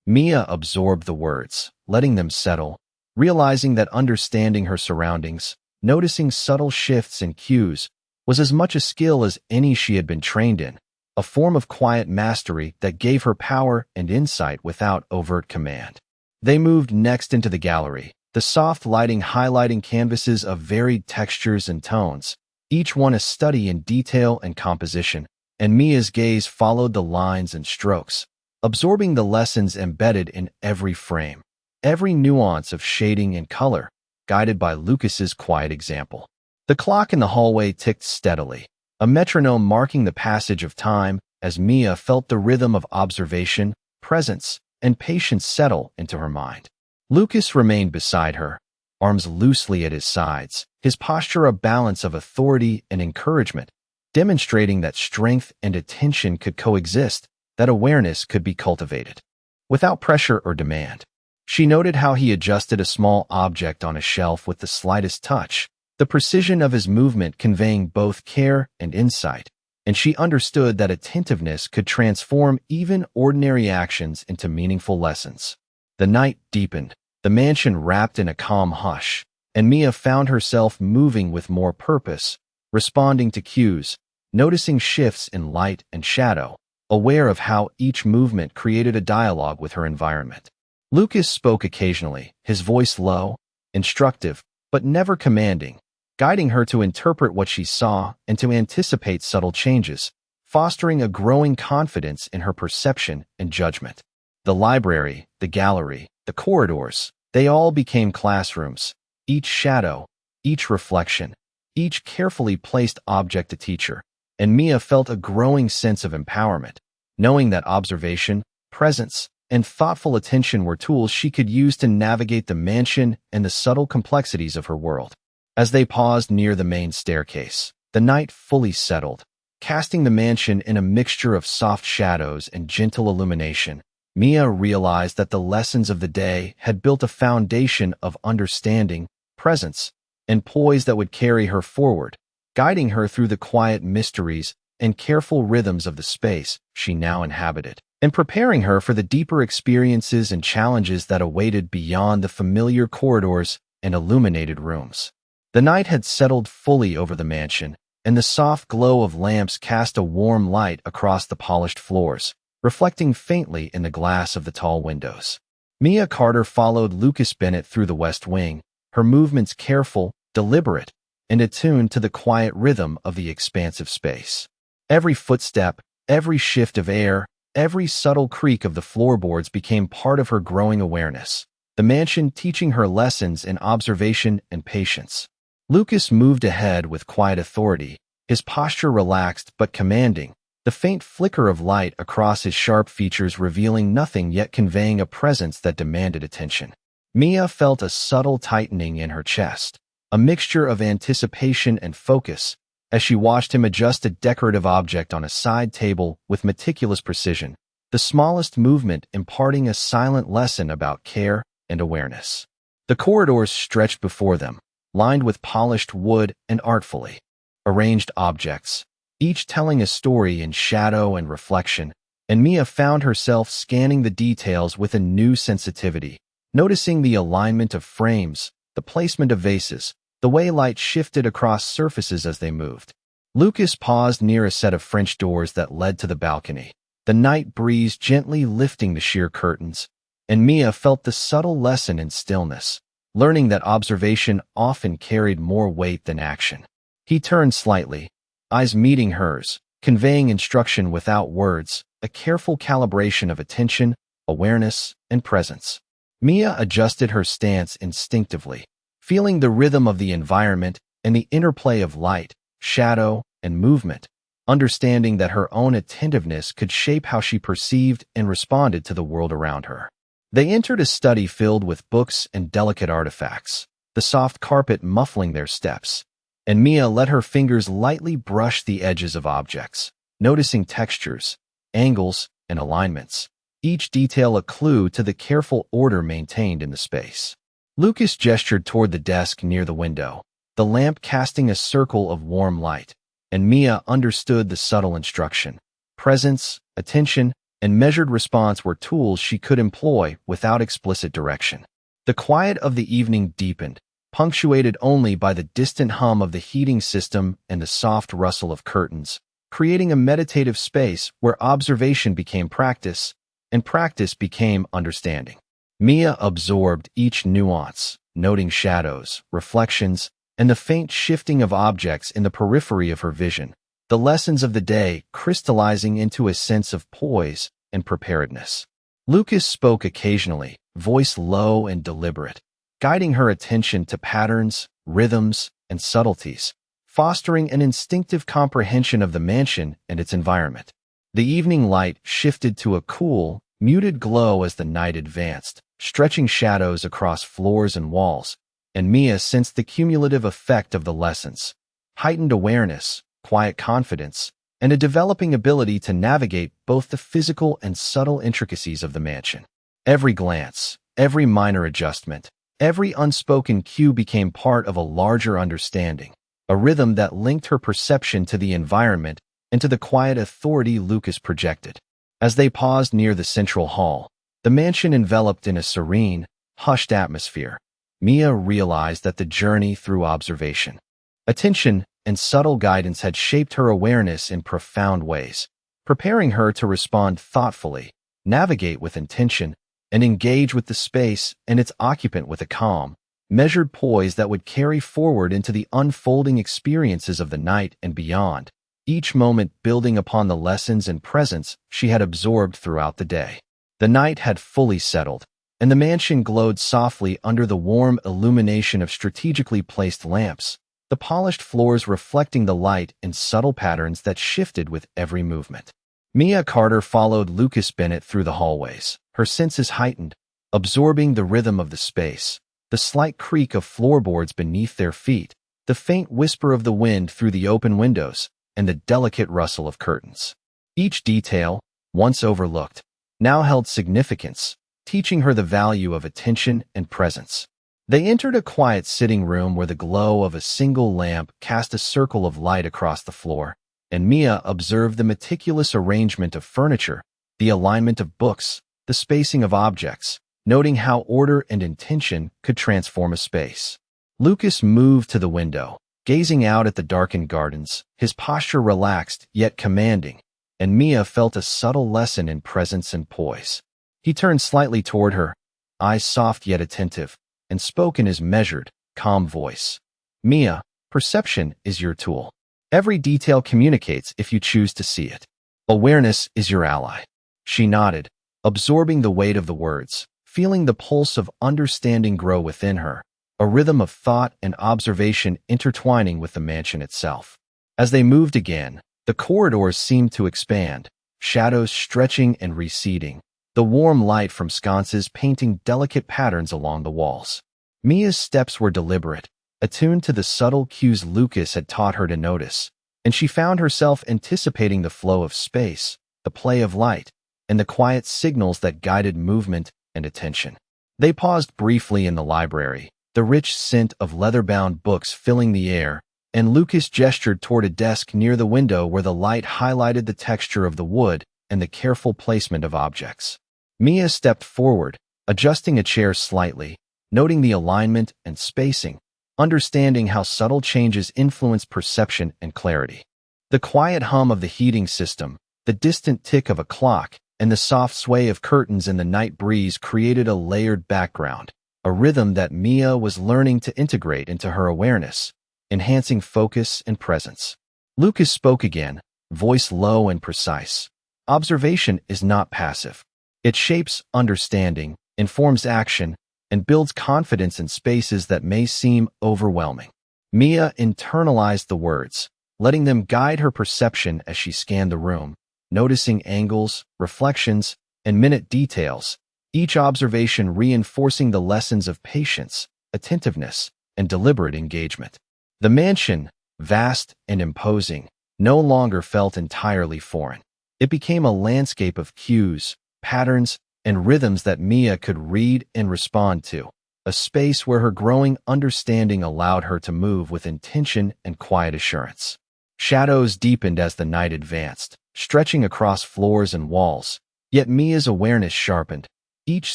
S1: Mia absorbed the words, letting them settle, realizing that understanding her surroundings, noticing subtle shifts and cues, was as much a skill as any she had been trained in, a form of quiet mastery that gave her power and insight without overt command. They moved next into the gallery, the soft lighting highlighting canvases of varied textures and tones, each one a study in detail and composition, and Mia's gaze followed the lines and strokes, absorbing the lessons embedded in every frame, every nuance of shading and color, guided by Lucas's quiet example. The clock in the hallway ticked steadily, a metronome marking the passage of time as Mia felt the rhythm of observation, presence, and patience settle into her mind. Lucas remained beside her, arms loosely at his sides, his posture a balance of authority and encouragement, demonstrating that strength and attention could coexist, that awareness could be cultivated, without pressure or demand. She noted how he adjusted a small object on a shelf with the slightest touch, the precision of his movement conveying both care and insight, and she understood that attentiveness could transform even ordinary actions into meaningful lessons. The night deepened, the mansion wrapped in a calm hush, and Mia found herself moving with more purpose, responding to cues, noticing shifts in light and shadow, aware of how each movement created a dialogue with her environment. Lucas spoke occasionally, his voice low, instructive, but never commanding, guiding her to interpret what she saw and to anticipate subtle changes, fostering a growing confidence in her perception and judgment. The library, the gallery, the corridors, they all became classrooms, each shadow, each reflection, each carefully placed object a teacher, and Mia felt a growing sense of empowerment, knowing that observation, presence, and thoughtful attention were tools she could use to navigate the mansion and the subtle complexities of her world. As they paused near the main staircase, the night fully settled, casting the mansion in a mixture of soft shadows and gentle illumination. Mia realized that the lessons of the day had built a foundation of understanding, presence, and poise that would carry her forward, guiding her through the quiet mysteries and careful rhythms of the space she now inhabited, and preparing her for the deeper experiences and challenges that awaited beyond the familiar corridors and illuminated rooms. The night had settled fully over the mansion, and the soft glow of lamps cast a warm light across the polished floors, reflecting faintly in the glass of the tall windows. Mia Carter followed Lucas Bennett through the West Wing, her movements careful, deliberate, and attuned to the quiet rhythm of the expansive space. Every footstep, every shift of air, every subtle creak of the floorboards became part of her growing awareness, the mansion teaching her lessons in observation and patience. Lucas moved ahead with quiet authority, his posture relaxed but commanding, the faint flicker of light across his sharp features revealing nothing yet conveying a presence that demanded attention. Mia felt a subtle tightening in her chest, a mixture of anticipation and focus, as she watched him adjust a decorative object on a side table with meticulous precision, the smallest movement imparting a silent lesson about care and awareness. The corridors stretched before them, lined with polished wood and artfully arranged objects, each telling a story in shadow and reflection, and Mia found herself scanning the details with a new sensitivity, noticing the alignment of frames, the placement of vases, the way light shifted across surfaces as they moved. Lucas paused near a set of French doors that led to the balcony, the night breeze gently lifting the sheer curtains, and Mia felt the subtle lesson in stillness, learning that observation often carried more weight than action. He turned slightly, eyes meeting hers, conveying instruction without words, a careful calibration of attention, awareness, and presence. Mia adjusted her stance instinctively, feeling the rhythm of the environment and the interplay of light, shadow, and movement, understanding that her own attentiveness could shape how she perceived and responded to the world around her. They entered a study filled with books and delicate artifacts, the soft carpet muffling their steps, and Mia let her fingers lightly brush the edges of objects, noticing textures, angles, and alignments, each detail a clue to the careful order maintained in the space. Lucas gestured toward the desk near the window, the lamp casting a circle of warm light, and Mia understood the subtle instruction. Presence, attention, and measured response were tools she could employ without explicit direction. The quiet of the evening deepened, punctuated only by the distant hum of the heating system and the soft rustle of curtains, creating a meditative space where observation became practice, and practice became understanding. Mia absorbed each nuance, noting shadows, reflections, and the faint shifting of objects in the periphery of her vision, the lessons of the day crystallizing into a sense of poise and preparedness. Lucas spoke occasionally, voice low and deliberate, guiding her attention to patterns, rhythms, and subtleties, fostering an instinctive comprehension of the mansion and its environment. The evening light shifted to a cool, muted glow as the night advanced, stretching shadows across floors and walls, and Mia sensed the cumulative effect of the lessons, heightened awareness, quiet confidence, and a developing ability to navigate both the physical and subtle intricacies of the mansion. Every glance, every minor adjustment, every unspoken cue became part of a larger understanding, a rhythm that linked her perception to the environment and to the quiet authority Lucas projected. As they paused near the central hall, the mansion enveloped in a serene, hushed atmosphere, Mia realized that the journey through observation, attention, and subtle guidance had shaped her awareness in profound ways, preparing her to respond thoughtfully, navigate with intention, and engage with the space and its occupant with a calm, measured poise that would carry forward into the unfolding experiences of the night and beyond, each moment building upon the lessons and presence she had absorbed throughout the day. The night had fully settled, and the mansion glowed softly under the warm illumination of strategically placed lamps, the polished floors reflecting the light in subtle patterns that shifted with every movement. Mia Carter followed Lucas Bennett through the hallways, her senses heightened, absorbing the rhythm of the space, the slight creak of floorboards beneath their feet, the faint whisper of the wind through the open windows, and the delicate rustle of curtains. Each detail, once overlooked, now held significance, teaching her the value of attention and presence. They entered a quiet sitting room where the glow of a single lamp cast a circle of light across the floor, and Mia observed the meticulous arrangement of furniture, the alignment of books, the spacing of objects, noting how order and intention could transform a space. Lucas moved to the window, gazing out at the darkened gardens, his posture relaxed yet commanding, and Mia felt a subtle lesson in presence and poise. He turned slightly toward her, eyes soft yet attentive, and spoke in his measured, calm voice. Mia, perception is your tool. Every detail communicates if you choose to see it. Awareness is your ally. She nodded, absorbing the weight of the words, feeling the pulse of understanding grow within her, a rhythm of thought and observation intertwining with the mansion itself. As they moved again, the corridors seemed to expand, shadows stretching and receding, the warm light from sconces painting delicate patterns along the walls. Mia's steps were deliberate, attuned to the subtle cues Lucas had taught her to notice, and she found herself anticipating the flow of space, the play of light, and the quiet signals that guided movement and attention. They paused briefly in the library, the rich scent of leather-bound books filling the air, and Lucas gestured toward a desk near the window where the light highlighted the texture of the wood and the careful placement of objects. Mia stepped forward, adjusting a chair slightly, noting the alignment and spacing, understanding how subtle changes influence perception and clarity. The quiet hum of the heating system, the distant tick of a clock, and the soft sway of curtains in the night breeze created a layered background, a rhythm that Mia was learning to integrate into her awareness, enhancing focus and presence. Lucas spoke again, voice low and precise. Observation is not passive. It shapes understanding, informs action, and builds confidence in spaces that may seem overwhelming. Mia internalized the words, letting them guide her perception as she scanned the room, noticing angles, reflections, and minute details, each observation reinforcing the lessons of patience, attentiveness, and deliberate engagement. The mansion, vast and imposing, no longer felt entirely foreign. It became a landscape of cues, patterns, and rhythms that Mia could read and respond to, a space where her growing understanding allowed her to move with intention and quiet assurance. Shadows deepened as the night advanced, stretching across floors and walls, yet Mia's awareness sharpened, each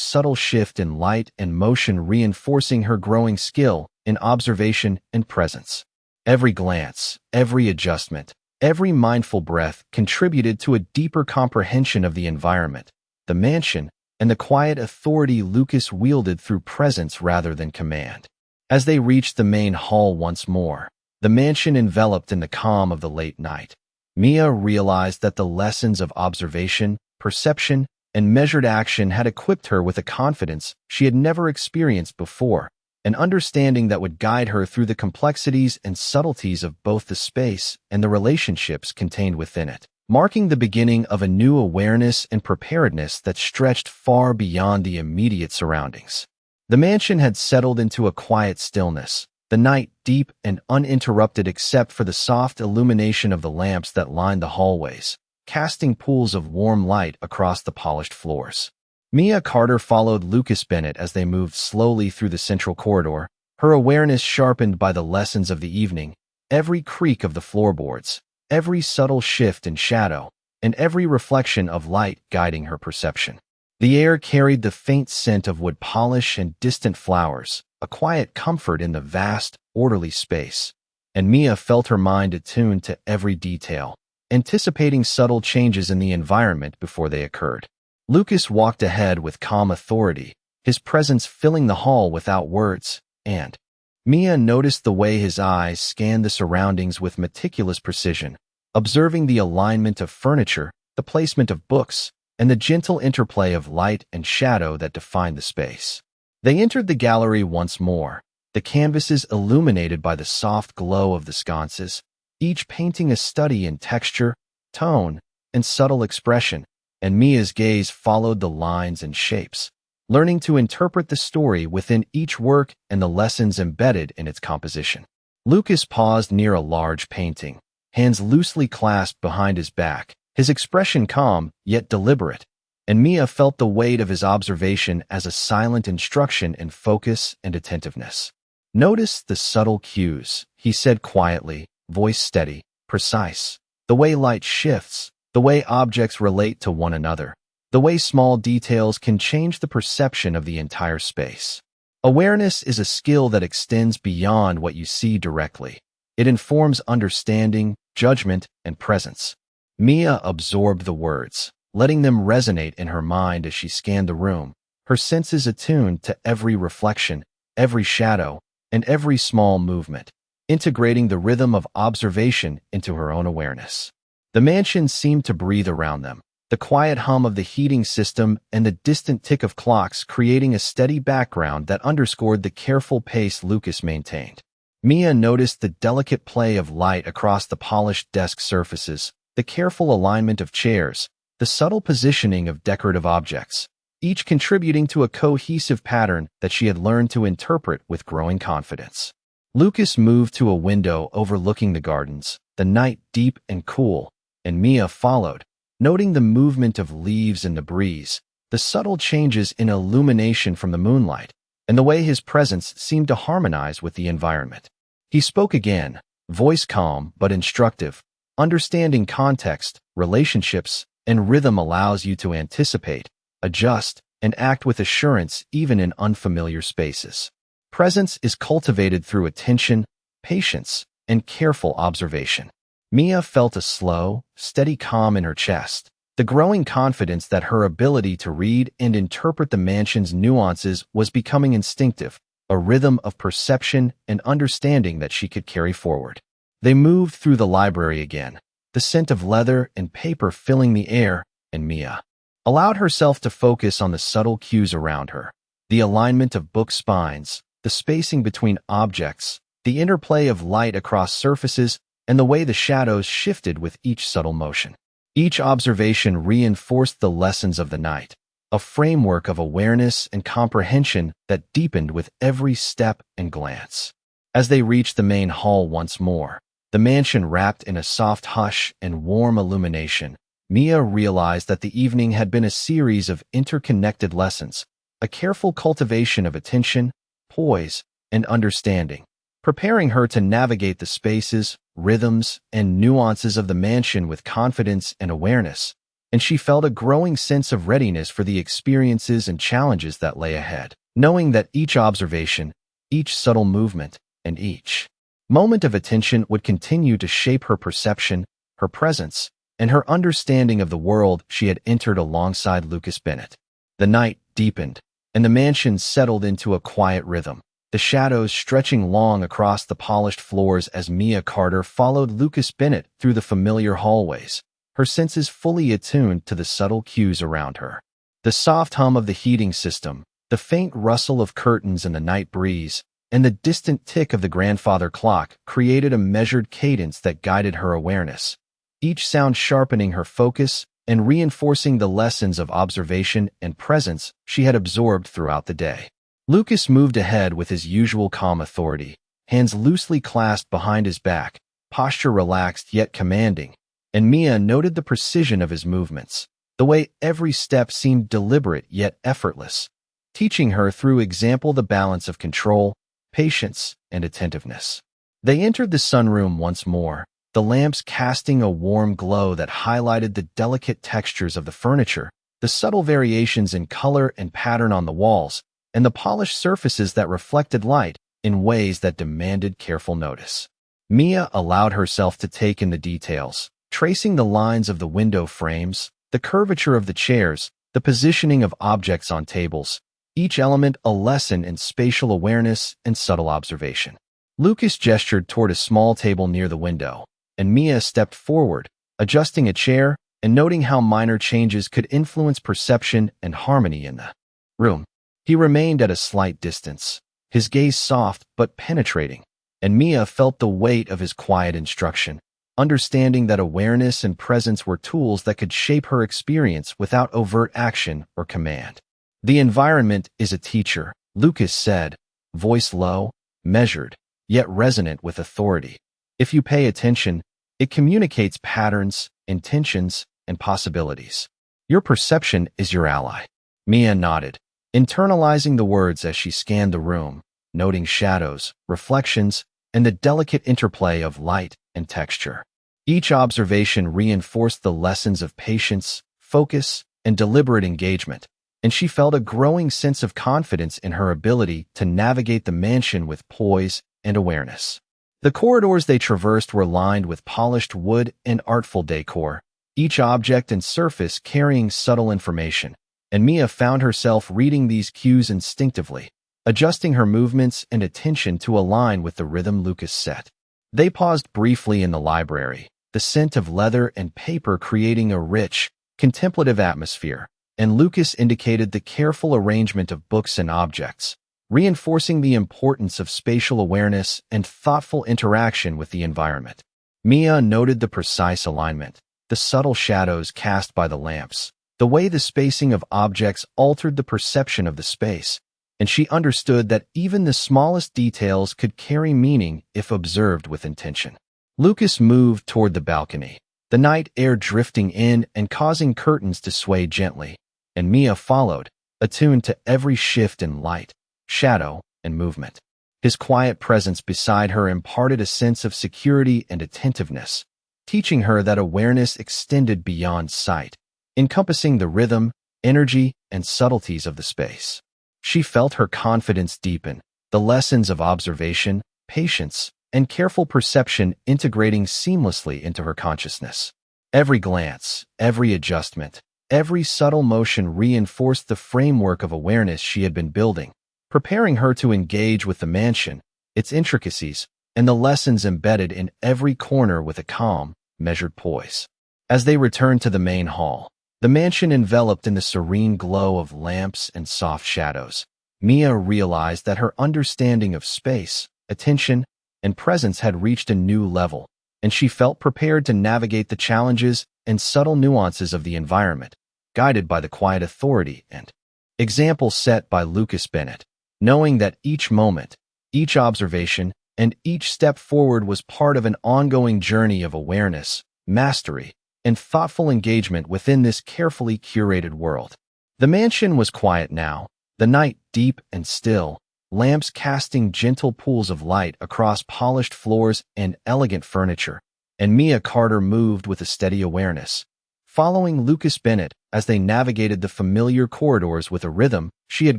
S1: subtle shift in light and motion reinforcing her growing skill in observation and presence. Every glance, every adjustment, every mindful breath contributed to a deeper comprehension of the environment, the mansion, and the quiet authority Lucas wielded through presence rather than command. As they reached the main hall once more, the mansion enveloped in the calm of the late night, Mia realized that the lessons of observation, perception, and measured action had equipped her with a confidence she had never experienced before, an understanding that would guide her through the complexities and subtleties of both the space and the relationships contained within it, marking the beginning of a new awareness and preparedness that stretched far beyond the immediate surroundings. The mansion had settled into a quiet stillness, the night deep and uninterrupted except for the soft illumination of the lamps that lined the hallways, casting pools of warm light across the polished floors. Mia Carter followed Lucas Bennett as they moved slowly through the central corridor, her awareness sharpened by the lessons of the evening, every creak of the floorboards, every subtle shift in shadow, and every reflection of light guiding her perception. The air carried the faint scent of wood polish and distant flowers, a quiet comfort in the vast, orderly space, and Mia felt her mind attuned to every detail, anticipating subtle changes in the environment before they occurred. Lucas walked ahead with calm authority, his presence filling the hall without words, and Mia noticed the way his eyes scanned the surroundings with meticulous precision, observing the alignment of furniture, the placement of books, and the gentle interplay of light and shadow that defined the space. They entered the gallery once more, the canvases illuminated by the soft glow of the sconces, each painting a study in texture, tone, and subtle expression, and Mia's gaze followed the lines and shapes, learning to interpret the story within each work and the lessons embedded in its composition. Lucas paused near a large painting, hands loosely clasped behind his back, his expression calm yet deliberate, and Mia felt the weight of his observation as a silent instruction in focus and attentiveness. "Notice the subtle cues," he said quietly, voice steady, precise. "The way light shifts, the way objects relate to one another, the way small details can change the perception of the entire space. Awareness is a skill that extends beyond what you see directly. It informs understanding, judgment, and presence." Mia absorbed the words, letting them resonate in her mind as she scanned the room, her senses attuned to every reflection, every shadow, and every small movement, integrating the rhythm of observation into her own awareness. The mansion seemed to breathe around them, the quiet hum of the heating system and the distant tick of clocks creating a steady background that underscored the careful pace Lucas maintained. Mia noticed the delicate play of light across the polished desk surfaces, the careful alignment of chairs, the subtle positioning of decorative objects, each contributing to a cohesive pattern that she had learned to interpret with growing confidence. Lucas moved to a window overlooking the gardens, the night deep and cool, and Mia followed, noting the movement of leaves in the breeze, the subtle changes in illumination from the moonlight, and the way his presence seemed to harmonize with the environment. He spoke again, voice calm but instructive. Understanding context, relationships, and rhythm allows you to anticipate, adjust, and act with assurance even in unfamiliar spaces. Presence is cultivated through attention, patience, and careful observation. Mia felt a slow, steady calm in her chest, the growing confidence that her ability to read and interpret the mansion's nuances was becoming instinctive, a rhythm of perception and understanding that she could carry forward. They moved through the library again, the scent of leather and paper filling the air, and Mia allowed herself to focus on the subtle cues around her, the alignment of book spines, the spacing between objects, the interplay of light across surfaces, and the way the shadows shifted with each subtle motion. Each observation reinforced the lessons of the night, a framework of awareness and comprehension that deepened with every step and glance. As they reached the main hall once more, the mansion wrapped in a soft hush and warm illumination, Mia realized that the evening had been a series of interconnected lessons, a careful cultivation of attention, poise, and understanding, preparing her to navigate the spaces, rhythms, and nuances of the mansion with confidence and awareness, and she felt a growing sense of readiness for the experiences and challenges that lay ahead, knowing that each observation, each subtle movement, and each moment of attention would continue to shape her perception, her presence, and her understanding of the world she had entered alongside Lucas Bennett. The night deepened, and the mansion settled into a quiet rhythm, the shadows stretching long across the polished floors as Mia Carter followed Lucas Bennett through the familiar hallways, her senses fully attuned to the subtle cues around her. The soft hum of the heating system, the faint rustle of curtains in the night breeze, and the distant tick of the grandfather clock created a measured cadence that guided her awareness, each sound sharpening her focus and reinforcing the lessons of observation and presence she had absorbed throughout the day. Lucas moved ahead with his usual calm authority, hands loosely clasped behind his back, posture relaxed yet commanding, and Mia noted the precision of his movements, the way every step seemed deliberate yet effortless, teaching her through example the balance of control, patience, and attentiveness. They entered the sunroom once more, the lamps casting a warm glow that highlighted the delicate textures of the furniture, the subtle variations in color and pattern on the walls, and the polished surfaces that reflected light in ways that demanded careful notice. Mia allowed herself to take in the details, tracing the lines of the window frames, the curvature of the chairs, the positioning of objects on tables, each element a lesson in spatial awareness and subtle observation. Lucas gestured toward a small table near the window, and Mia stepped forward, adjusting a chair and noting how minor changes could influence perception and harmony in the room. He remained at a slight distance, his gaze soft but penetrating, and Mia felt the weight of his quiet instruction, understanding that awareness and presence were tools that could shape her experience without overt action or command. The environment is a teacher, Lucas said, voice low, measured, yet resonant with authority. If you pay attention, it communicates patterns, intentions, and possibilities. Your perception is your ally. Mia nodded, internalizing the words as she scanned the room, noting shadows, reflections, and the delicate interplay of light and texture. Each observation reinforced the lessons of patience, focus, and deliberate engagement, and she felt a growing sense of confidence in her ability to navigate the mansion with poise and awareness. The corridors they traversed were lined with polished wood and artful decor, each object and surface carrying subtle information, and Mia found herself reading these cues instinctively, adjusting her movements and attention to align with the rhythm Lucas set. They paused briefly in the library, the scent of leather and paper creating a rich, contemplative atmosphere, and Lucas indicated the careful arrangement of books and objects, reinforcing the importance of spatial awareness and thoughtful interaction with the environment. Mia noted the precise alignment, the subtle shadows cast by the lamps, the way the spacing of objects altered the perception of the space, and she understood that even the smallest details could carry meaning if observed with intention. Lucas moved toward the balcony, the night air drifting in and causing curtains to sway gently, and Mia followed, attuned to every shift in light, shadow, and movement. His quiet presence beside her imparted a sense of security and attentiveness, teaching her that awareness extended beyond sight, encompassing the rhythm, energy, and subtleties of the space. She felt her confidence deepen, the lessons of observation, patience, and careful perception integrating seamlessly into her consciousness. Every glance, every adjustment, every subtle motion reinforced the framework of awareness she had been building, preparing her to engage with the mansion, its intricacies, and the lessons embedded in every corner with a calm, measured poise. As they returned to the main hall, the mansion enveloped in the serene glow of lamps and soft shadows, Mia realized that her understanding of space, attention, and presence had reached a new level, and she felt prepared to navigate the challenges and subtle nuances of the environment, guided by the quiet authority and example set by Lucas Bennett, knowing that each moment, each observation, and each step forward was part of an ongoing journey of awareness, mastery, and thoughtful engagement within this carefully curated world. The mansion was quiet now, the night deep and still, lamps casting gentle pools of light across polished floors and elegant furniture, and Mia Carter moved with a steady awareness, following Lucas Bennett as they navigated the familiar corridors with a rhythm she had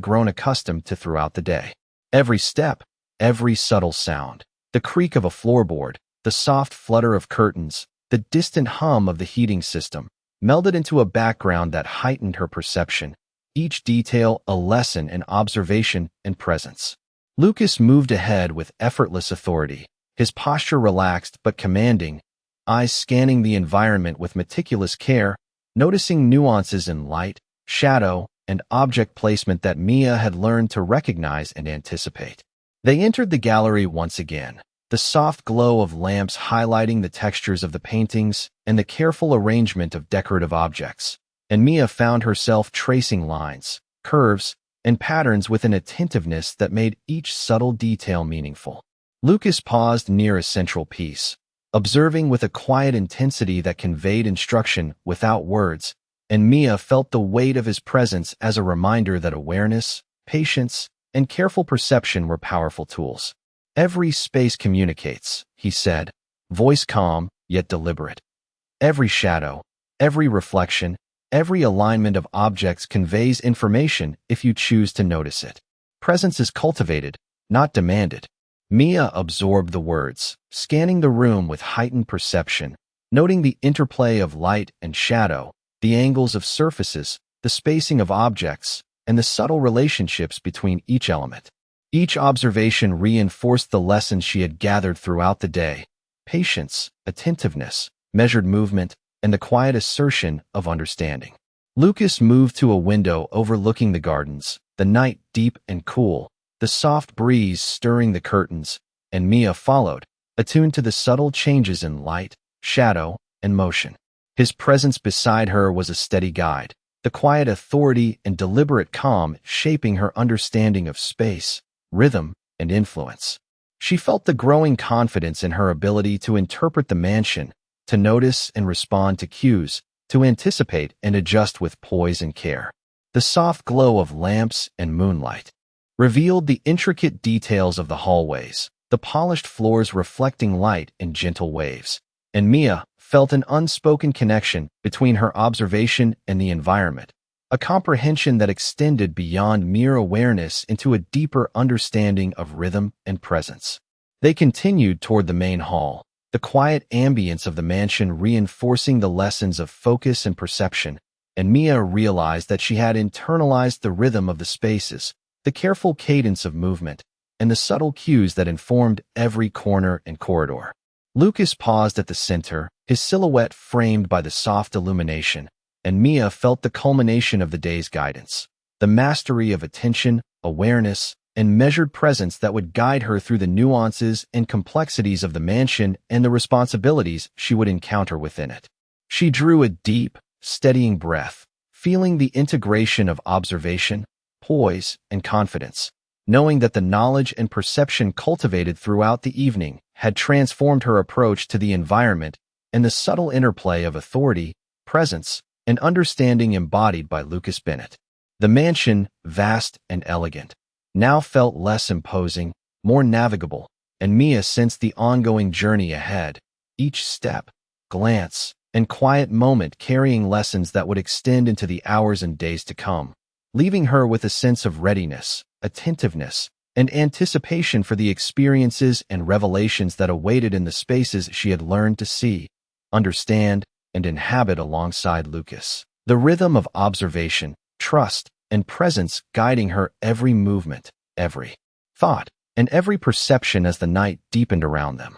S1: grown accustomed to throughout the day. Every step, every subtle sound, the creak of a floorboard, the soft flutter of curtains, the distant hum of the heating system, melded into a background that heightened her perception, each detail a lesson in observation and presence. Lucas moved ahead with effortless authority, his posture relaxed but commanding, eyes scanning the environment with meticulous care, noticing nuances in light, shadow, and object placement that Mia had learned to recognize and anticipate. They entered the gallery once again, the soft glow of lamps highlighting the textures of the paintings and the careful arrangement of decorative objects, and Mia found herself tracing lines, curves, and patterns with an attentiveness that made each subtle detail meaningful. Lucas paused near a central piece, observing with a quiet intensity that conveyed instruction without words, and Mia felt the weight of his presence as a reminder that awareness, patience, and careful perception were powerful tools. "Every space communicates," he said, voice calm yet deliberate. "Every shadow, every reflection, every alignment of objects conveys information if you choose to notice it. Presence is cultivated, not demanded." Mia absorbed the words, scanning the room with heightened perception, noting the interplay of light and shadow, the angles of surfaces, the spacing of objects, and the subtle relationships between each element. Each observation reinforced the lessons she had gathered throughout the day: patience, attentiveness, measured movement, and the quiet assertion of understanding. Lucas moved to a window overlooking the gardens, the night deep and cool, the soft breeze stirring the curtains, and Mia followed, attuned to the subtle changes in light, shadow, and motion. His presence beside her was a steady guide, the quiet authority and deliberate calm shaping her understanding of space, rhythm, and influence. She felt the growing confidence in her ability to interpret the mansion, to notice and respond to cues, to anticipate and adjust with poise and care. The soft glow of lamps and moonlight revealed the intricate details of the hallways, the polished floors reflecting light in gentle waves, and Mia felt an unspoken connection between her observation and the environment, a comprehension that extended beyond mere awareness into a deeper understanding of rhythm and presence. They continued toward the main hall, the quiet ambience of the mansion reinforcing the lessons of focus and perception, and Mia realized that she had internalized the rhythm of the spaces, the careful cadence of movement, and the subtle cues that informed every corner and corridor. Lucas paused at the center, his silhouette framed by the soft illumination, and Mia felt the culmination of the day's guidance, the mastery of attention, awareness, and measured presence that would guide her through the nuances and complexities of the mansion and the responsibilities she would encounter within it. She drew a deep, steadying breath, feeling the integration of observation, poise, and confidence, knowing that the knowledge and perception cultivated throughout the evening had transformed her approach to the environment and the subtle interplay of authority, presence, and understanding embodied by Lucas Bennett. The mansion, vast and elegant, now felt less imposing, more navigable, and Mia sensed the ongoing journey ahead, each step, glance, and quiet moment carrying lessons that would extend into the hours and days to come, leaving her with a sense of readiness, attentiveness, and anticipation for the experiences and revelations that awaited in the spaces she had learned to see, understand, and inhabit alongside Lucas. The rhythm of observation, trust, and presence guiding her every movement, every thought, and every perception as the night deepened around them.